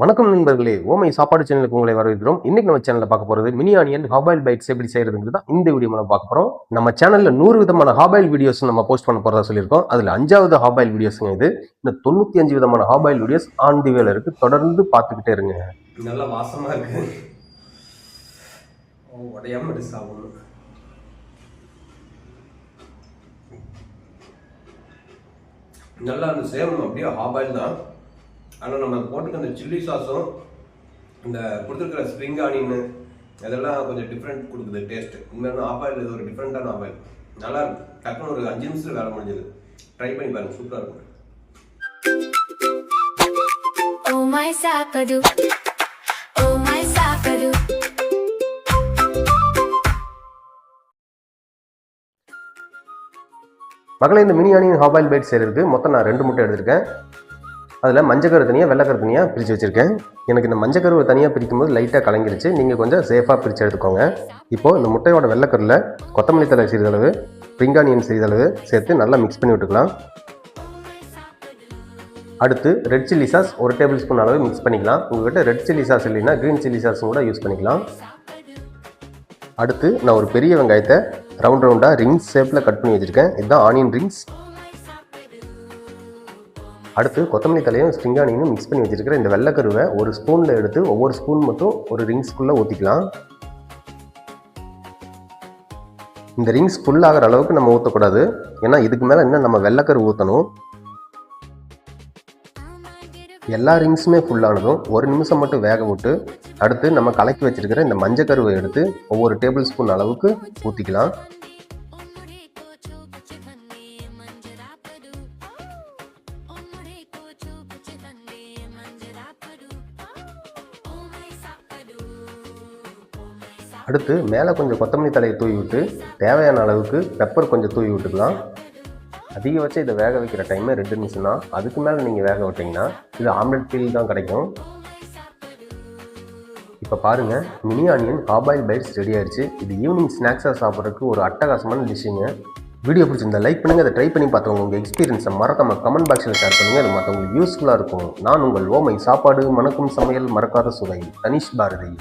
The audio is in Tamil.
வணக்கம் நண்பர்களே, ஓமை சாப்பாடு சேனலுக்கு உங்களை வரவேற்கிறோம். இன்னைக்கு நம்ம சேனல்ல பார்க்க போறது மினி ஆனியன் ஹாபாயில் பைட்ஸ் எப்படி செய்யறதுங்கிறது தான் இந்த வீடியோ நம்ம பார்க்க போறோம். நம்ம சேனல்ல 100 விதமான ஹாபாயில் வீடியோஸ் நம்ம போஸ்ட் பண்ண போறதா சொல்லியிருக்கோம். அதுல 5வது ஹாபாயில் வீடியோஸ்ங்க இது. இந்த 95 விதமான ஹாபாயில் வீடியோஸ் ஆன் தி வேல இருக்கு. தொடர்ந்து பார்த்துக்கிட்டே இருங்க. நல்ல வாசமா இருக்கு. உடையாம எடுத்து சாப்பிடணும். நல்லா அந்த சேம் அப்படியே ஹாபாயில் தான். ஆனால் நம்ம போட்டுக்க அந்த சில்லி சாஸும் இந்த கொடுத்துருக்கிற ஸ்ப்ரிங் ஆனியன் அதெல்லாம் கொஞ்சம் டிஃப்ரெண்ட் கொடுக்குது டேஸ்ட்டு. உண்மையான ஆபாயில் இது ஒரு டிஃப்ரெண்ட்டான ஆபாயில். நல்லா இருக்கு. டக்குன்னு ஒரு 5 நிமிஷத்தில் வேலை முடிஞ்சது. ட்ரை பண்ணி பாருங்க, சூப்பராக இருக்கும். Oh my Saapadu, oh my Saapadu. மக்களை, இந்த மினி ஆனியன் ஹாபாயில் பைட் செய்யறதுக்கு மொத்தம் நான் 2 முட்டை எடுத்திருக்கேன். அதில் மஞ்சக்கரு தனியாக வெள்ளைக்கரு தனியாக பிரித்து வச்சுருக்கேன். எனக்கு இந்த மஞ்சக்கருவை தனியாக பிரிக்கும் போது லைட்டாக கலங்கிருச்சு. நீங்கள் கொஞ்சம் சேஃபாக பிரித்து எடுத்துக்கோங்க. இப்போது இந்த முட்டையோட வெள்ளைக்கரில் கொத்தமல்லி தழை சிறிதளவு, ஸ்ப்ரிங் ஆனியன் சிறிதளவு சேர்த்து நல்லா மிக்ஸ் பண்ணி விட்டுக்கலாம். அடுத்து red chilli sauce 1 table spoon அளவு மிக்ஸ் பண்ணிக்கலாம். உங்கள்கிட்ட ரெட் சில்லி சாஸ் இல்லைன்னா க்ரீன் சில்லி சாஸும் கூட யூஸ் பண்ணிக்கலாம். அடுத்து நான் ஒரு பெரிய வெங்காயத்தை ரவுண்டாக ரிங்ஸ் ஷேப்பில் கட் பண்ணி வச்சுருக்கேன். இதுதான் ஆனியன் ரிங்ஸ். அடுத்து கொத்தமல்லி தலையும் ஸ்ப்ரிங் ஆனியனும் மிக்ஸ் பண்ணி வச்சுருக்கிற இந்த வெள்ளைக்கருவை ஒரு ஸ்பூனில் எடுத்து ஒவ்வொரு ஸ்பூன் மட்டும் ஒரு ரிங்ஸ்குள்ளே ஊற்றிக்கலாம். இந்த ரிங்ஸ் ஃபுல் ஆகிற அளவுக்கு நம்ம ஊற்றக்கூடாது. ஏன்னா இதுக்கு மேலே இன்னும் நம்ம வெள்ளைக்கரு ஊற்றணும். எல்லா ரிங்ஸுமே ஃபுல்லானதும் 1 நிமிஷம் மட்டும் வேக விட்டு அடுத்து நம்ம கலக்கி வச்சுருக்கிற இந்த மஞ்சக்கருவை எடுத்து ஒவ்வொரு டேபிள் ஸ்பூன் அளவுக்கு ஊற்றிக்கலாம். அடுத்து மேலே கொஞ்சம் கொத்தமல்லி தலையை தூவி விட்டு தேவையான அளவுக்கு பெப்பர் கொஞ்சம் தூவி விட்டுக்கலாம். அதிகபட்சம் இதை வேக வைக்கிற டைமே 2 நிமிஷம் தான். அதுக்கு மேலே நீங்கள் வேக விட்டிங்கன்னா இது ஆம்லெட் ஃபீல் தான் கிடைக்கும். இப்போ பாருங்கள், மினி ஆனியன் ஹாபாயில் பைட்ஸ் ரெடி ஆயிடுச்சு. இது ஈவினிங் ஸ்நாக்ஸாக சாப்பிட்றதுக்கு ஒரு அட்டகாசமான டிஷ்ஷுங்க. வீடியோ பிடிச்சிருந்தா லைக் பண்ணுங்கள். அதை ட்ரை பண்ணி பார்த்தவங்க உங்கள் எக்ஸ்பீரியன்ஸை மறக்காம கமெண்ட் பாக்ஸில் ஷேர் பண்ணுங்கள். அது மற்றவங்களுக்கு யூஸ்ஃபுல்லாக இருக்கும். நான் உங்கள் ஓமை சாப்பாடு மணக்கும் சமையல் மறக்காத சுவை தனிஷ் பாரதி.